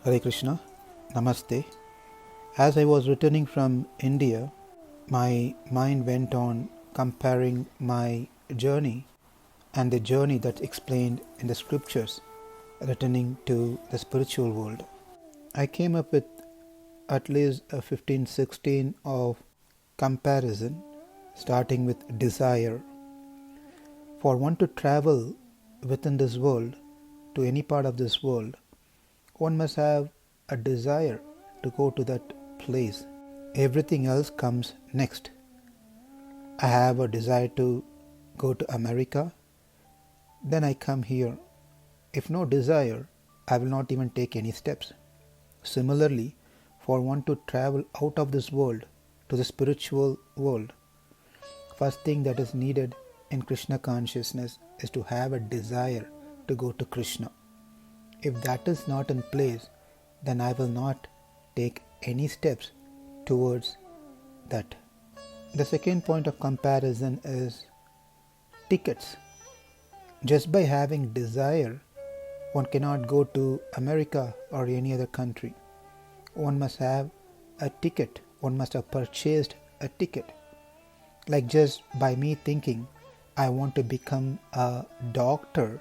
Hare Krishna, Namaste. As I was returning from India, my mind went on comparing my journey and the journey that's explained in the scriptures returning to the spiritual world. I came up with at least a 15-16 of comparison, starting with desire. For one to travel within this world, to any part of this world, one must have a desire to go to that place. Everything else comes next. I have a desire to go to America, then I come here. If no desire, I will not even take any steps. Similarly, for one to travel out of this world to the spiritual world, first thing that is needed in Krishna consciousness is to have a desire to go to Krishna. If that is not in place, then I will not take any steps towards that. The second point of comparison is tickets. Just by having desire, one cannot go to America or any other country. One must have a ticket. One must have purchased a ticket. Like just by me thinking, I want to become a doctor,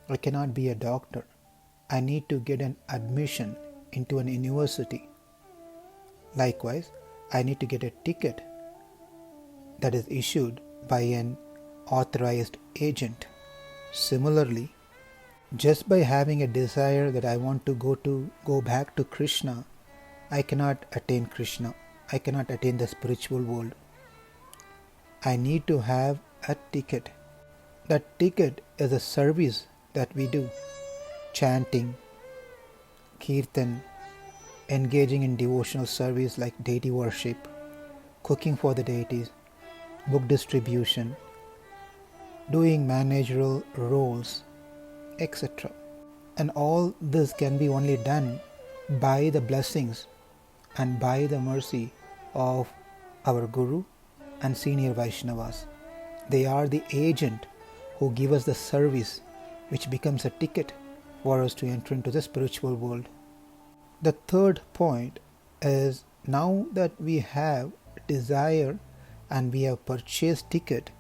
I cannot be a doctor. I need to get an admission into an university. Likewise, I need to get a ticket that is issued by an authorized agent. Similarly, just by having a desire that I want to go back to Krishna, I cannot attain Krishna. I cannot attain the spiritual world. I need to have a ticket. That ticket is a service that we do. Chanting, kirtan, engaging in devotional service like deity worship, cooking for the deities, book distribution, doing managerial roles, etc. And all this can be only done by the blessings and by the mercy of our Guru and senior Vaishnavas. They are the agent who give us the service which becomes a ticket for us to enter into the spiritual world. The third point is, now that we have desire and we have purchased ticket,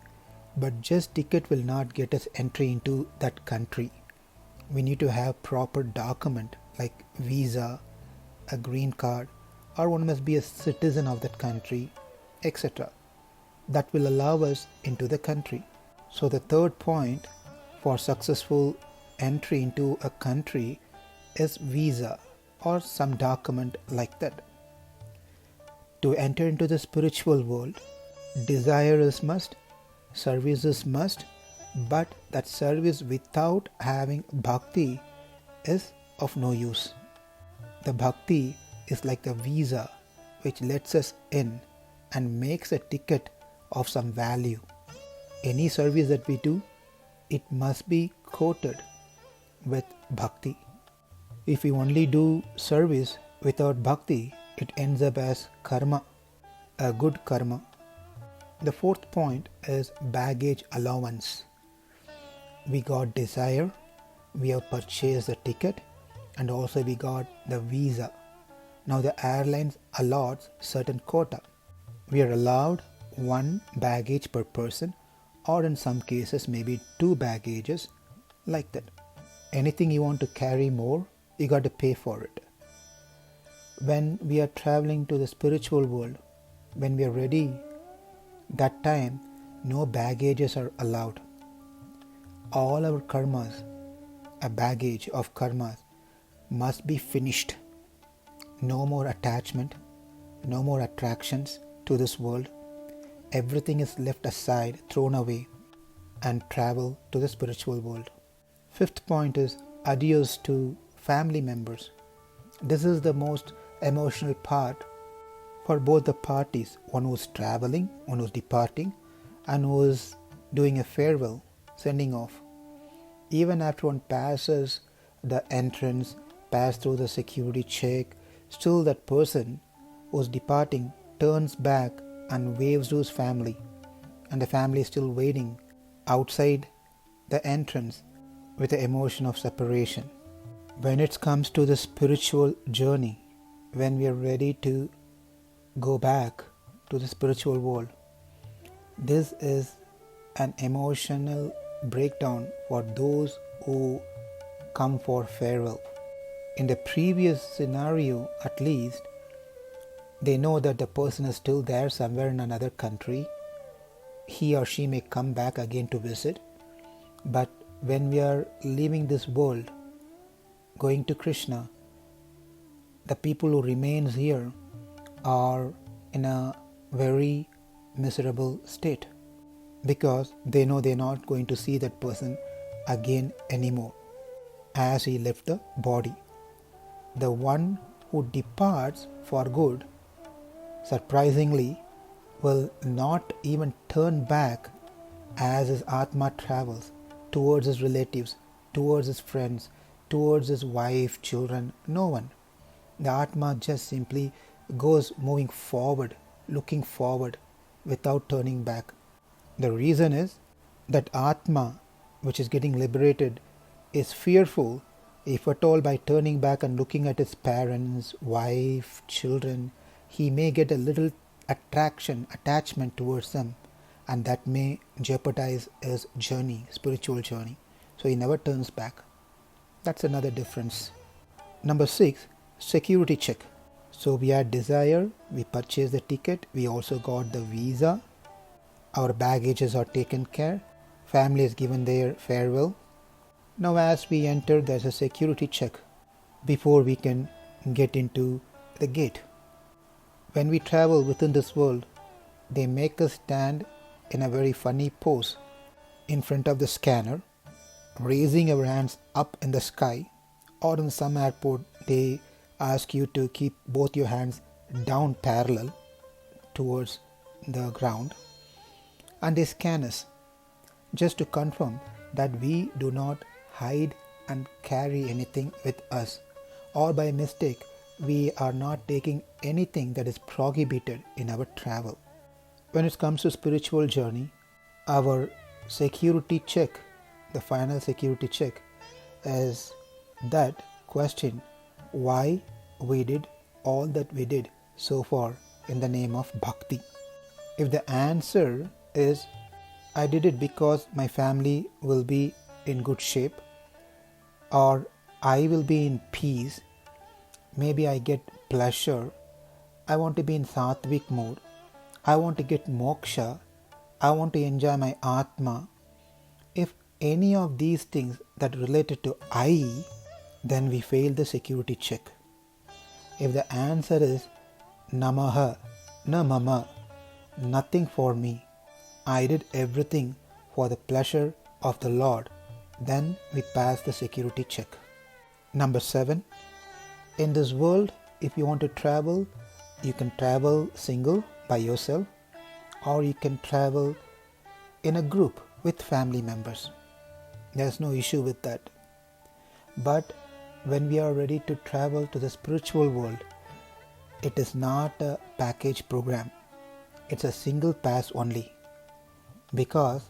but just ticket will not get us entry into that country. We need to have proper document like visa, a green card, or one must be a citizen of that country, etc. That will allow us into the country. So the third point for successful entry into a country is visa or some document like that. To enter into the spiritual world, desire is must, service is must, but that service without having bhakti is of no use. The bhakti is like the visa which lets us in and makes a ticket of some value. Any service that we do, it must be coated with bhakti. If we only do service without bhakti, it ends up as karma, a good karma. The fourth point is baggage allowance. We got desire, we have purchased the ticket, and also we got the visa. Now the airlines allots certain quota. We are allowed one baggage per person, or in some cases maybe 2 baggages, like that. Anything you want to carry more, you got to pay for it. When we are traveling to the spiritual world, when we are ready, that time no baggages are allowed. All our karmas, a baggage of karmas, must be finished. No more attachment, no more attractions to this world. Everything is left aside, thrown away, and travel to the spiritual world. Fifth point is adios to family members. This is the most emotional part for both the parties, one who is traveling, one who is departing, and who is doing a farewell, sending off. Even after one passes the entrance, pass through the security check, still that person who is departing turns back and waves to his family, and the family is still waiting outside the entrance with the emotion of separation. When it comes to the spiritual journey, when we are ready to go back to the spiritual world, this is an emotional breakdown for those who come for farewell. In the previous scenario, at least, they know that the person is still there somewhere in another country. He or she may come back again to visit. But when we are leaving this world, going to Krishna, the people who remains here are in a very miserable state because they know they're not going to see that person again anymore as he left the body. The one who departs for good, surprisingly, will not even turn back as his Atma travels towards his relatives, towards his friends, towards his wife, children, no one. The Atma just simply goes moving forward, looking forward without turning back. The reason is that Atma, which is getting liberated, is fearful if at all by turning back and looking at his parents, wife, children, he may get a little attachment towards them, and that may jeopardize his journey, spiritual journey. So he never turns back. That's another difference. Number 6, security check. So we had desire, we purchased the ticket, we also got the visa, our baggages are taken care, family is given their farewell. Now as we enter, there's a security check before we can get into the gate. When we travel within this world, they make us stand in a very funny pose in front of the scanner, raising our hands up in the sky, or in some airport they ask you to keep both your hands down parallel towards the ground, and they scan us just to confirm that we do not hide and carry anything with us, or by mistake we are not taking anything that is prohibited in our travel. When it comes to spiritual journey, our security check, the final security check, is that question why we did all that we did so far in the name of bhakti. If the answer is I did it because my family will be in good shape, or I will be in peace, maybe I get pleasure, I want to be in sattvic mode, I want to get moksha, I want to enjoy my Atma. If any of these things that related to I, then we fail the security check. If the answer is Namaha, na mama, nothing for me, I did everything for the pleasure of the Lord, then we pass the security check. Number 7, in this world, if you want to travel, you can travel single by yourself, or you can travel in a group with family members. There's no issue with that. But when we are ready to travel to the spiritual world, it is not a package program. It's a single pass only. Because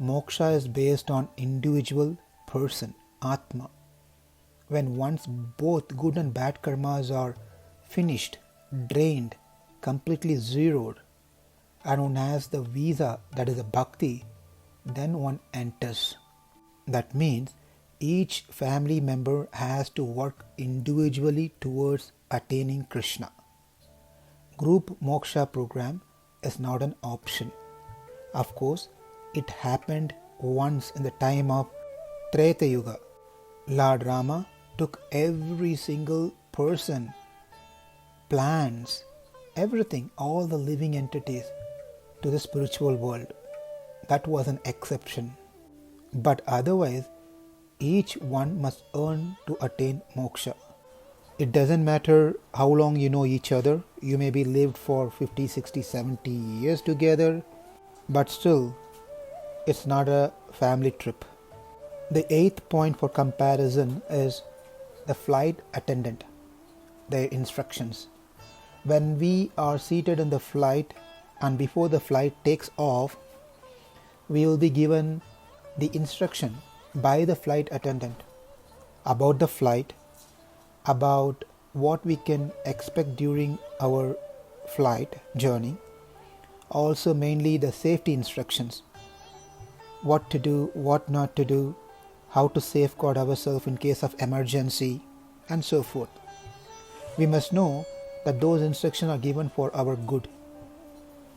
moksha is based on individual person, Atma. When once both good and bad karmas are finished, drained, completely zeroed, and one has the visa, that is a bhakti, then one enters. That means each family member has to work individually towards attaining Krishna. Group moksha program is not an option. Of course, it happened once in the time of Treta Yuga. Lord Rama took every single person, plants, everything, all the living entities to the spiritual world. That was an exception. But otherwise, each one must earn to attain moksha. It doesn't matter how long you know each other. You may be lived for 50, 60, 70 years together, but still, it's not a family trip. The 8th point for comparison is the flight attendant, their instructions. When we are seated in the flight and before the flight takes off, we will be given the instruction by the flight attendant about the flight, about what we can expect during our flight journey, also mainly the safety instructions, what to do, what not to do, how to safeguard ourselves in case of emergency, and so forth. We must know that those instructions are given for our good.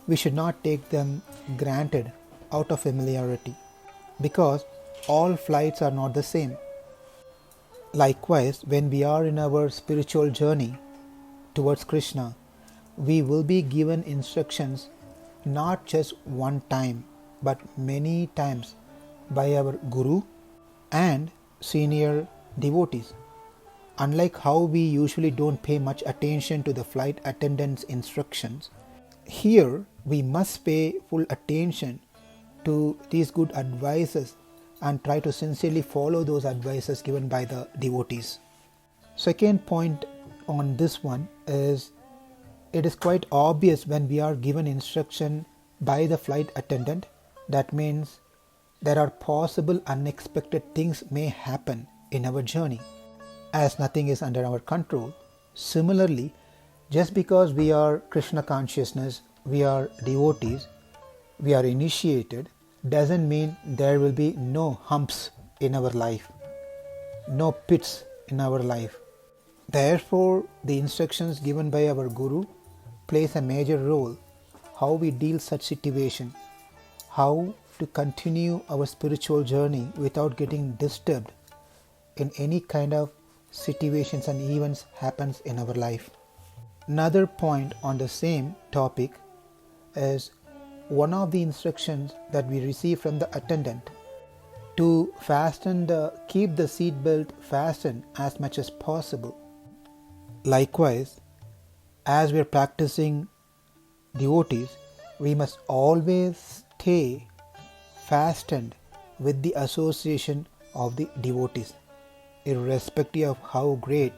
We should not take them granted out of familiarity, because all flights are not the same. Likewise, when we are in our spiritual journey towards Krishna, we will be given instructions not just one time but many times by our Guru and senior devotees. Unlike how we usually don't pay much attention to the flight attendant's instructions, here we must pay full attention to these good advices and try to sincerely follow those advices given by the devotees. Second point on this one is, it is quite obvious when we are given instruction by the flight attendant. That means there are possible unexpected things may happen in our journey, as nothing is under our control. Similarly, just because we are Krishna consciousness, we are devotees, we are initiated, doesn't mean there will be no humps in our life, no pits in our life. Therefore, the instructions given by our Guru plays a major role, how we deal such situation, how to continue our spiritual journey without getting disturbed in any kind of situations and events happens in our life. Another point on the same topic is one of the instructions that we receive from the attendant to keep the seat belt fastened as much as possible. Likewise, as we are practicing devotees, we must always stay fastened with the association of the devotees, irrespective of how great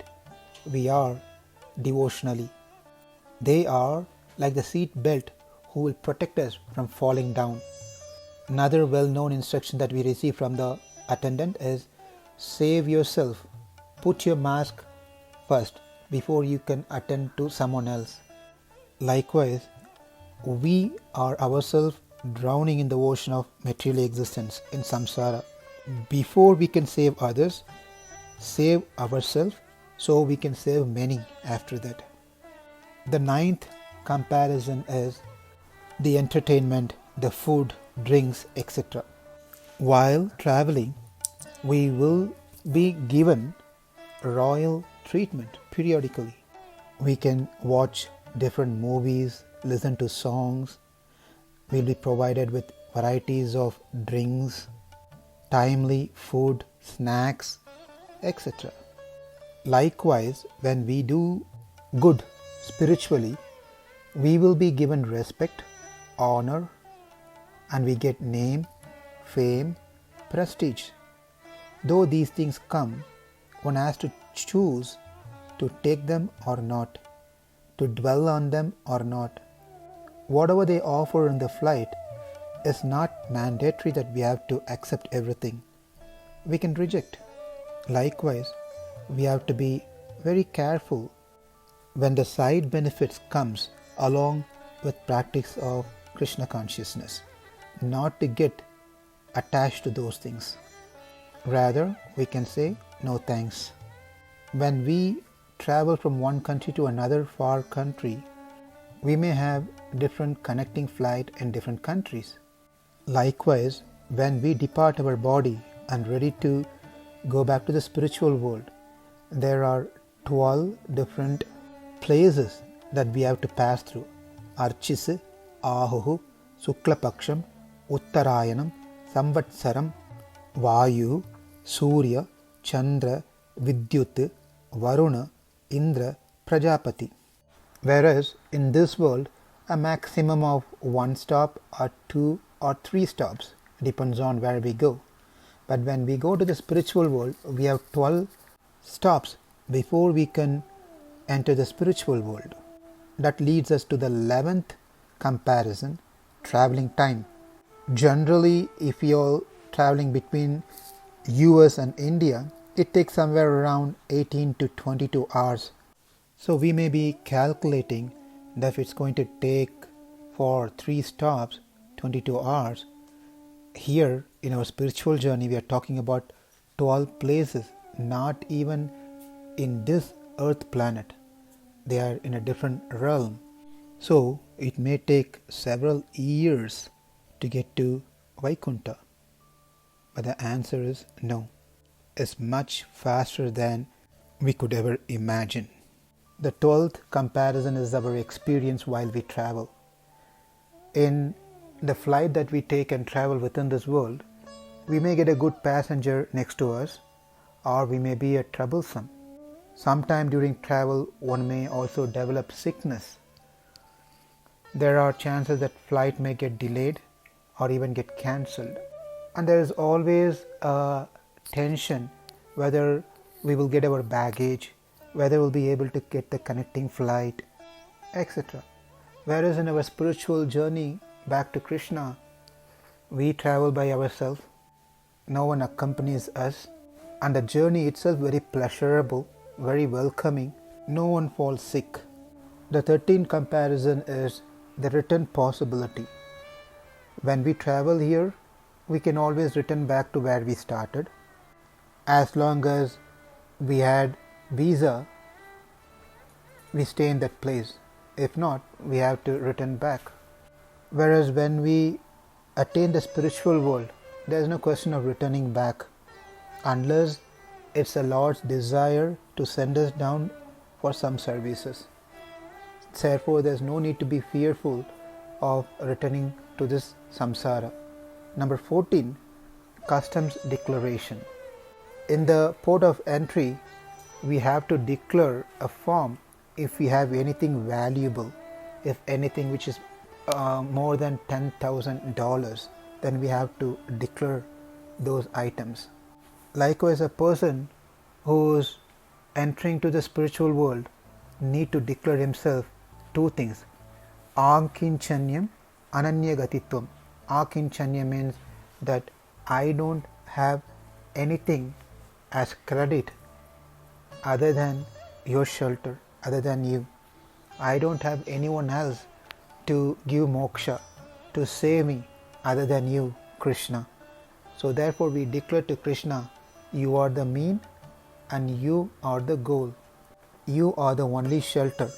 we are devotionally. They are like the seat belt who will protect us from falling down. Another well-known instruction that we receive from the attendant is, save yourself, put your mask first before you can attend to someone else. Likewise, we are ourselves drowning in the ocean of material existence in samsara. Before we can save others, save ourselves so we can save many after that. The ninth comparison is the entertainment, the food, drinks, etc. While traveling, we will be given royal treatment periodically. We can watch different movies, listen to songs. We'll be provided with varieties of drinks, timely food, snacks, etc. Likewise, when we do good spiritually, we will be given respect, honor, and we get name, fame, prestige. Though these things come, one has to choose to take them or not, to dwell on them or not. Whatever they offer in the flight is not mandatory that we have to accept everything. We can reject. Likewise, we have to be very careful when the side benefits comes along with practice of Krishna consciousness, not to get attached to those things. Rather, we can say no thanks. When we travel from one country to another far country, we may have different connecting flight in different countries. Likewise, when we depart our body and ready to go back to the spiritual world, there are 12 different places that we have to pass through. Archis, Ahuhu, Suklapaksham, Uttarayanam, Samvatsaram, Vayu, Surya, Chandra, Vidyut, Varuna, Indra, Prajapati. Whereas in this world, a maximum of 1 stop or 2 or 3 stops depends on where we go. But when we go to the spiritual world, we have 12 stops before we can enter the spiritual world. That leads us to the 11th comparison, traveling time. Generally, if you are traveling between US and India, it takes somewhere around 18 to 22 hours. So we may be calculating that if it's going to take for 3 stops 22 hours, here in our spiritual journey we are talking about 12 places, not even in this earth planet. They are in a different realm. So it may take several years to get to Vaikuntha. But the answer is no. It's much faster than we could ever imagine. The 12th comparison is our experience while we travel. In the flight that we take and travel within this world, we may get a good passenger next to us, or we may be a troublesome. Sometime during travel, one may also develop sickness. There are chances that flight may get delayed or even get cancelled. And there is always a tension whether we will get our baggage, whether we'll be able to get the connecting flight, etc. Whereas in our spiritual journey back to Krishna, we travel by ourselves. No one accompanies us, and the journey itself very pleasurable, very welcoming. No one falls sick. The 13th comparison is the return possibility. When we travel here, we can always return back to where we started. As long as we had visa, we stay in that place. If not, we have to return back. Whereas when we attain the spiritual world, there is no question of returning back, unless it's the Lord's desire to send us down for some services. Therefore, there is no need to be fearful of returning to this samsara. Number 14, customs declaration. In the port of entry, we have to declare a form if we have anything valuable, if anything which is more than $10,000, then we have to declare those items. Likewise, a person who is entering to the spiritual world need to declare himself two things: Akinchanyam, Ananyagatitvam. Akinchanya means that I don't have anything as credit other than your shelter, other than you. I don't have anyone else to give moksha, to save me, other than you, Krishna. So therefore we declare to Krishna, you are the mean and you are the goal. You are the only shelter.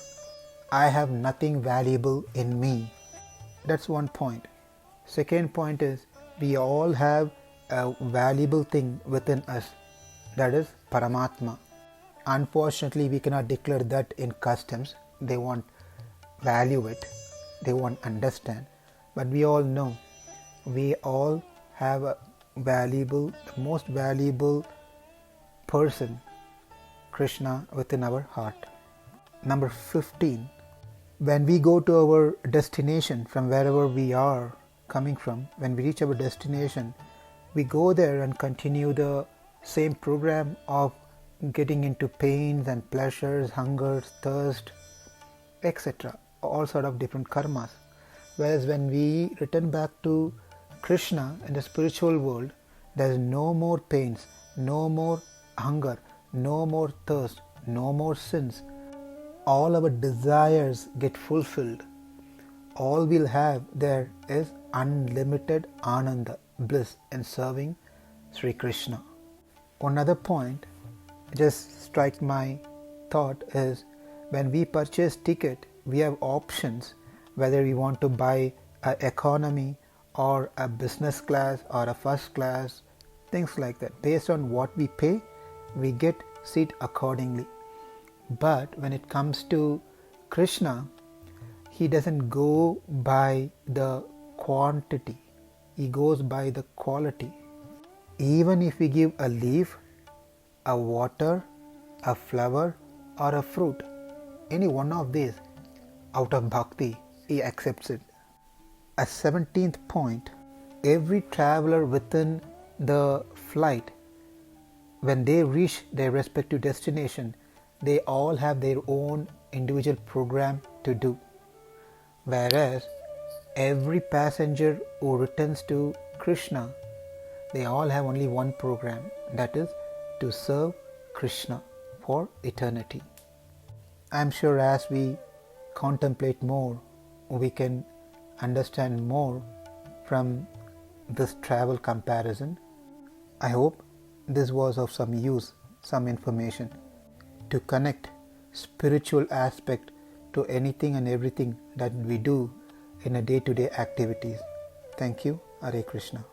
I have nothing valuable in me. That's one point. Second point is, we all have a valuable thing within us, that is Paramatma. Unfortunately, we cannot declare that in customs. They won't value it, they won't understand. But we all know, we all have a valuable, the most valuable person, Krishna, within our heart. Number 15, when we go to our destination from wherever we are coming from, when we reach our destination, we go there and continue the same program of getting into pains and pleasures, hunger, thirst, etc. All sort of different karmas. Whereas when we return back to Krishna in the spiritual world, there is no more pains, no more hunger, no more thirst, no more sins. All our desires get fulfilled. All we'll have there is unlimited ananda, bliss in serving Sri Krishna. One other point just strike my thought is, when we purchase ticket, we have options whether we want to buy an economy or a business class or a first class, things like that. Based on what we pay, we get seat accordingly. But when it comes to Krishna, he doesn't go by the quantity, he goes by the quality. Even if we give a leaf, a water, a flower or a fruit, any one of these, out of bhakti, he accepts it. A 17th point, every traveler within the flight, when they reach their respective destination, they all have their own individual program to do. Whereas every passenger who returns to Krishna, they all have only one program, that is to serve Krishna for eternity. I am sure as we contemplate more, we can understand more from this travel comparison. I hope this was of some use, some information to connect spiritual aspect to anything and everything that we do in a day-to-day activities. Thank you. Hare Krishna.